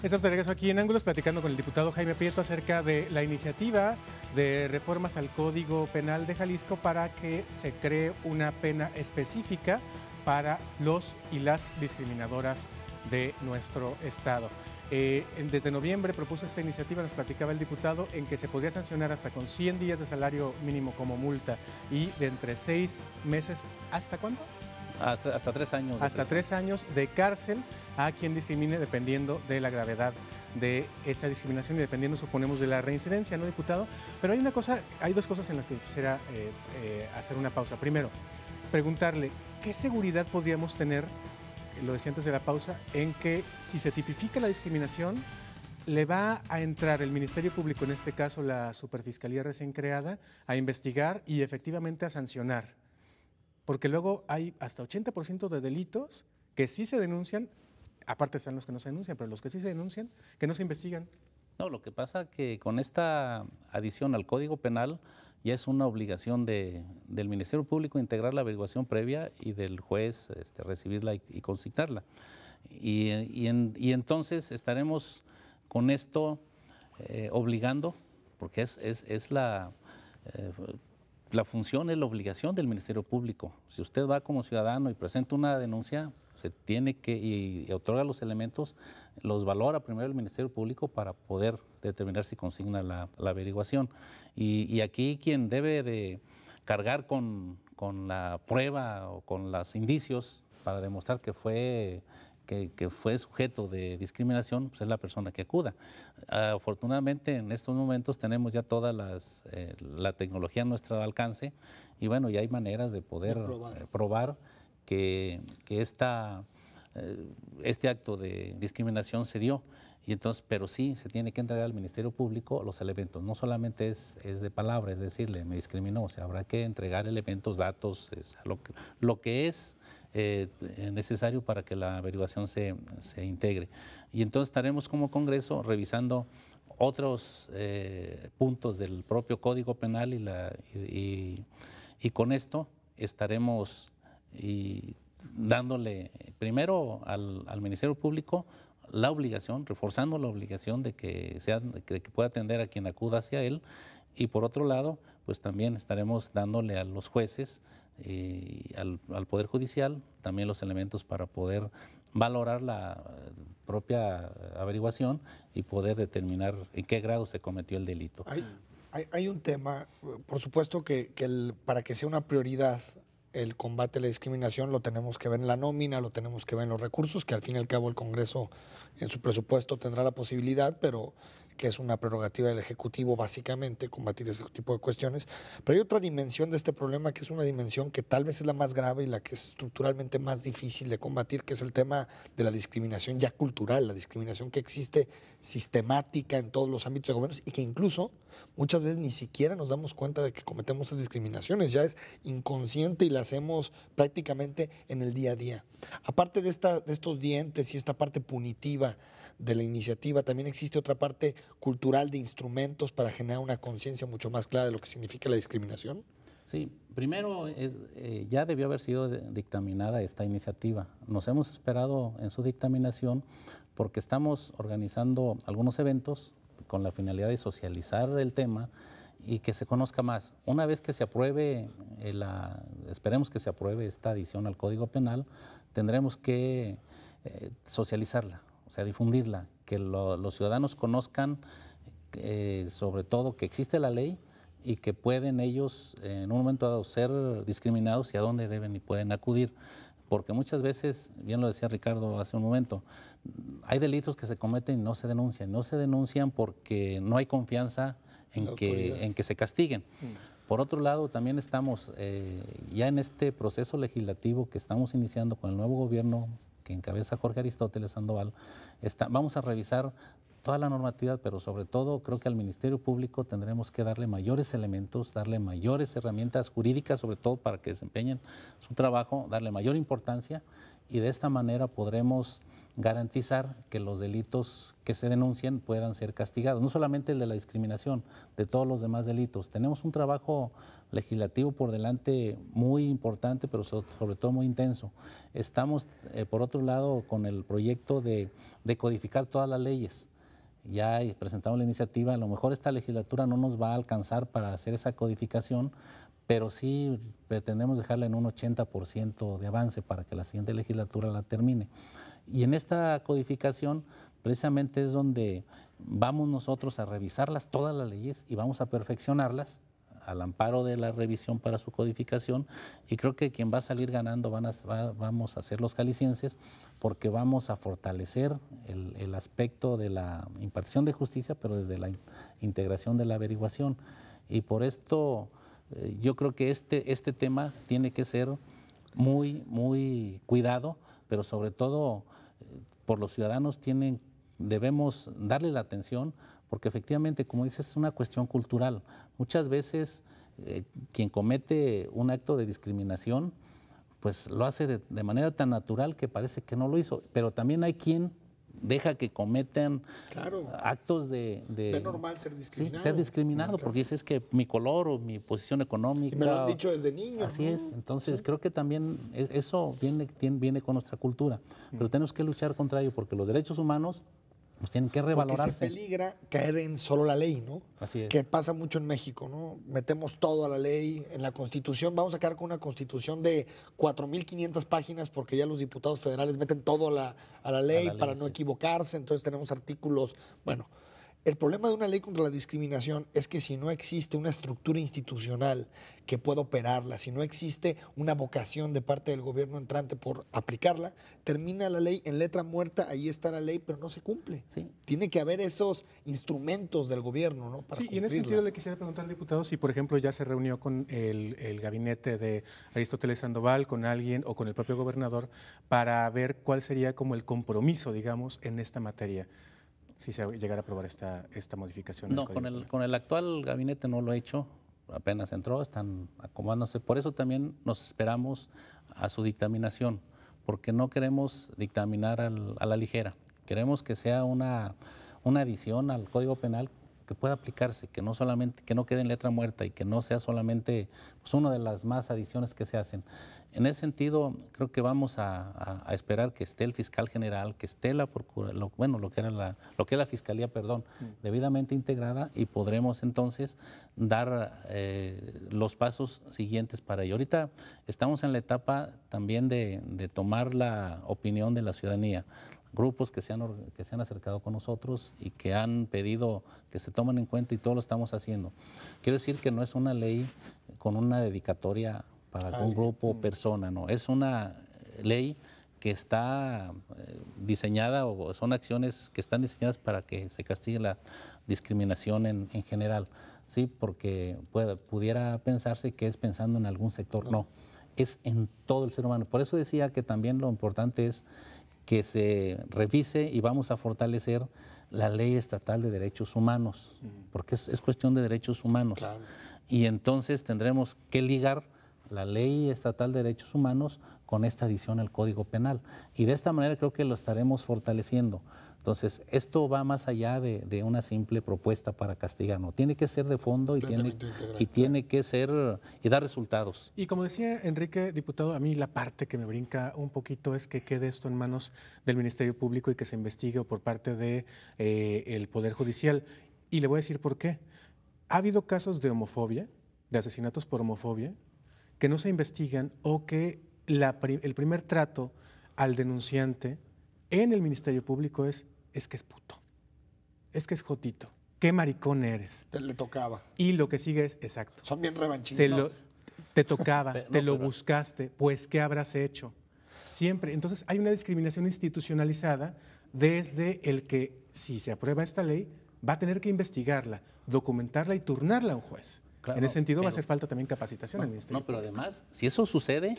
Estamos de regreso aquí en Ángulos platicando con el diputado Jaime Prieto acerca de la iniciativa de reformas al Código Penal de Jalisco para que se cree una pena específica para los y las discriminadoras de nuestro estado. Desde noviembre propuso esta iniciativa, nos platicaba el diputado, en que se podría sancionar hasta con 100 días de salario mínimo como multa y de entre 6 meses, ¿hasta cuánto? Hasta 3 años. Hasta 3 años de cárcel a quien discrimine dependiendo de la gravedad de esa discriminación y dependiendo, suponemos, de la reincidencia, ¿no, diputado? Pero hay dos cosas en las que quisiera hacer una pausa. Primero, preguntarle, ¿qué seguridad podríamos tener, lo decía antes de la pausa, en que si se tipifica la discriminación, le va a entrar el Ministerio Público, en este caso la Superfiscalía recién creada, a investigar y efectivamente a sancionar? Porque luego hay hasta 80% de delitos que sí se denuncian, aparte están los que no se denuncian, pero los que sí se denuncian, que no se investigan. No, lo que pasa es que con esta adición al Código Penal ya es una obligación del Ministerio Público integrar la averiguación previa y del juez recibirla y consignarla. Y entonces estaremos con esto obligando, porque es la función, es la obligación del Ministerio Público. Si usted va como ciudadano y presenta una denuncia, se tiene que, y otorga los elementos, los valora primero el Ministerio Público para poder determinar si consigna la averiguación. Y aquí quien debe de cargar con la prueba o con los indicios para demostrar que fue sujeto de discriminación, pues es la persona que acuda. Afortunadamente en estos momentos tenemos ya toda la tecnología a nuestro alcance y bueno, ya hay maneras de poder probar que este acto de discriminación se dio. Y entonces, pero sí se tiene que entregar al Ministerio Público los elementos. No solamente es de palabra, es decirle, me discriminó, o sea, habrá que entregar elementos, datos, lo que es necesario para que la averiguación se integre. Y entonces estaremos como Congreso revisando otros puntos del propio Código Penal y con esto estaremos dándole primero al Ministerio Público la obligación, reforzando la obligación de que pueda atender a quien acuda hacia él, y por otro lado, pues también estaremos dándole a los jueces y al Poder Judicial también los elementos para poder valorar la propia averiguación y poder determinar en qué grado se cometió el delito. Hay un tema, por supuesto que para que sea una prioridad el combate a la discriminación lo tenemos que ver en la nómina, lo tenemos que ver en los recursos, que al fin y al cabo el Congreso en su presupuesto tendrá la posibilidad, pero que es una prerrogativa del Ejecutivo básicamente, combatir ese tipo de cuestiones. Pero hay otra dimensión de este problema que es una dimensión que tal vez es la más grave y la que es estructuralmente más difícil de combatir, que es el tema de la discriminación ya cultural, la discriminación que existe sistemática en todos los ámbitos de gobierno y que incluso muchas veces ni siquiera nos damos cuenta de que cometemos esas discriminaciones, ya es inconsciente y la hacemos prácticamente en el día a día. Aparte de estos dientes y esta parte punitiva de la iniciativa, también existe otra parte cultural de instrumentos para generar una conciencia mucho más clara de lo que significa la discriminación. Sí, primero ya debió haber sido dictaminada esta iniciativa. Nos hemos esperado en su dictaminación porque estamos organizando algunos eventos con la finalidad de socializar el tema y que se conozca más. Una vez que se apruebe, esperemos que se apruebe esta adición al Código Penal, tendremos que socializarla, o sea, difundirla, que los ciudadanos conozcan sobre todo que existe la ley y que pueden ellos en un momento dado ser discriminados y a dónde deben y pueden acudir. Porque muchas veces, bien lo decía Ricardo hace un momento, hay delitos que se cometen y no se denuncian. No se denuncian porque no hay confianza en que se castiguen. Por otro lado, también estamos ya en este proceso legislativo que estamos iniciando con el nuevo gobierno que encabeza Jorge Aristóteles Sandoval. Vamos a revisar toda la normatividad, pero sobre todo creo que al Ministerio Público tendremos que darle mayores elementos, darle mayores herramientas jurídicas, sobre todo para que desempeñen su trabajo, darle mayor importancia y de esta manera podremos garantizar que los delitos que se denuncien puedan ser castigados, no solamente el de la discriminación, de todos los demás delitos. Tenemos un trabajo legislativo por delante muy importante, pero sobre todo muy intenso. Estamos, por otro lado, con el proyecto de codificar todas las leyes. Ya presentamos la iniciativa, a lo mejor esta legislatura no nos va a alcanzar para hacer esa codificación, pero sí pretendemos dejarla en un 80% de avance para que la siguiente legislatura la termine. Y en esta codificación precisamente es donde vamos nosotros a revisarlas todas las leyes y vamos a perfeccionarlas al amparo de la revisión para su codificación, y creo que quien va a salir ganando vamos a ser los jaliscienses, porque vamos a fortalecer el aspecto de la impartición de justicia, pero desde la integración de la averiguación. Y por esto yo creo que este tema tiene que ser muy cuidado, pero sobre todo por los ciudadanos debemos darle la atención, porque efectivamente, como dices, es una cuestión cultural. Muchas veces quien comete un acto de discriminación, pues lo hace de manera tan natural que parece que no lo hizo, pero también hay quien deja que cometan actos de... Es normal ser discriminado. Sí, ser discriminado, porque dices que mi color o mi posición económica... Y me lo han dicho desde niño. Así ¿no? es, entonces creo que también eso viene con nuestra cultura, pero tenemos que luchar contra ello, porque los derechos humanos pues tienen que revalorarse. Porque se peligra caer en solo la ley, ¿no? Así es. Que pasa mucho en México, ¿no? Metemos todo a la ley, en la Constitución. Vamos a quedar con una Constitución de 4.500 páginas porque ya los diputados federales meten todo a la ley para no equivocarse. Entonces tenemos artículos, bueno... El problema de una ley contra la discriminación es que si no existe una estructura institucional que pueda operarla, si no existe una vocación de parte del gobierno entrante por aplicarla, termina la ley en letra muerta, ahí está la ley, pero no se cumple. Sí. Tiene que haber esos instrumentos del gobierno, ¿no? Sí, y en ese sentido le quisiera preguntar al diputado si, por ejemplo, ya se reunió con el gabinete de Aristóteles Sandoval, con alguien o con el propio gobernador, para ver cuál sería como el compromiso, digamos, en esta materia, si se llegara a aprobar esta modificación. No, con el actual gabinete no lo he hecho, apenas entró, están acomodándose. Por eso también nos esperamos a su dictaminación, porque no queremos dictaminar a la ligera. Queremos que sea una adición al Código Penal que pueda aplicarse, que no quede en letra muerta y que no sea solamente pues, una de las más adiciones que se hacen. En ese sentido, creo que vamos a esperar que esté el fiscal general, que esté lo que es la fiscalía, debidamente integrada, y podremos entonces dar los pasos siguientes para ello. Ahorita estamos en la etapa también de tomar la opinión de la ciudadanía. Grupos que se han acercado con nosotros y que han pedido que se tomen en cuenta, y todo lo estamos haciendo. Quiero decir que no es una ley con una dedicatoria para algún grupo o persona, no. Es una ley que está diseñada, o son acciones que están diseñadas para que se castigue la discriminación en general. Sí, porque pudiera pensarse que es pensando en algún sector. No, es en todo el ser humano. Por eso decía que también lo importante es que se revise y vamos a fortalecer la Ley Estatal de Derechos Humanos, porque es cuestión de derechos humanos. Claro. Y entonces tendremos que ligar la Ley Estatal de Derechos Humanos con esta adición al Código Penal. Y de esta manera creo que lo estaremos fortaleciendo. Entonces, esto va más allá de una simple propuesta para castigar, ¿no? Tiene que ser de fondo y tiene que ser y dar resultados. Y como decía Enrique, diputado, a mí la parte que me brinca un poquito es que quede esto en manos del Ministerio Público y que se investigue por parte de el Poder Judicial. Y le voy a decir por qué. Ha habido casos de homofobia, de asesinatos por homofobia, que no se investigan, o que el primer trato al denunciante en el Ministerio Público es que es puto, es que es jotito, qué maricón eres. Le tocaba. Y lo que sigue es, exacto. Son bien revanchistas. Te tocaba, lo buscaste, pues ¿qué habrás hecho? Siempre. Entonces hay una discriminación institucionalizada desde el que, si se aprueba esta ley, va a tener que investigarla, documentarla y turnarla a un juez. Claro, en ese sentido va a hacer falta también capacitación al Ministerio Público. Pero además, si eso sucede,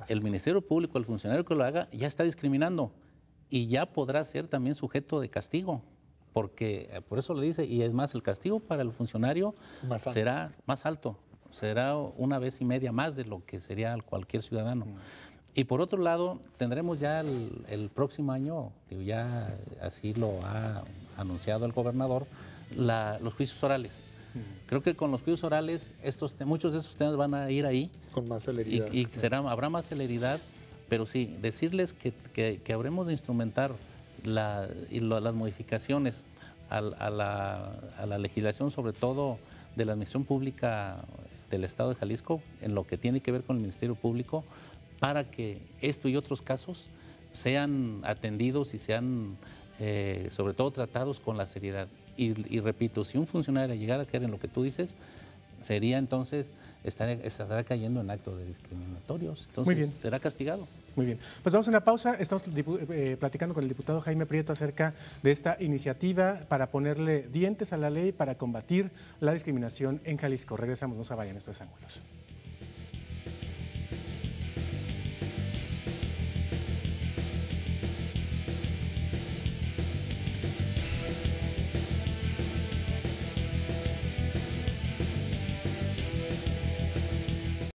el Ministerio Público, el funcionario que lo haga, ya está discriminando y ya podrá ser también sujeto de castigo, porque por eso le dice, y es más, el castigo para el funcionario será más alto, será 1,5 veces más de lo que sería cualquier ciudadano. Y por otro lado, tendremos ya el próximo año, digo, ya así lo ha anunciado el gobernador, los juicios orales. Creo que con los juicios orales muchos de esos temas van a ir ahí. Con más celeridad. Y habrá más celeridad, pero sí, decirles que habremos de instrumentar las modificaciones a la legislación, sobre todo de la administración pública del Estado de Jalisco, en lo que tiene que ver con el Ministerio Público, para que esto y otros casos sean atendidos y sean sobre todo tratados con la seriedad. Y repito, si un funcionario llegara a caer en lo que tú dices, sería entonces, estará cayendo en actos de discriminatorios, entonces será castigado. Muy bien, pues vamos a una pausa. Estamos platicando con el diputado Jaime Prieto acerca de esta iniciativa para ponerle dientes a la ley para combatir la discriminación en Jalisco. Regresamos, no se vayan, estos ángulos.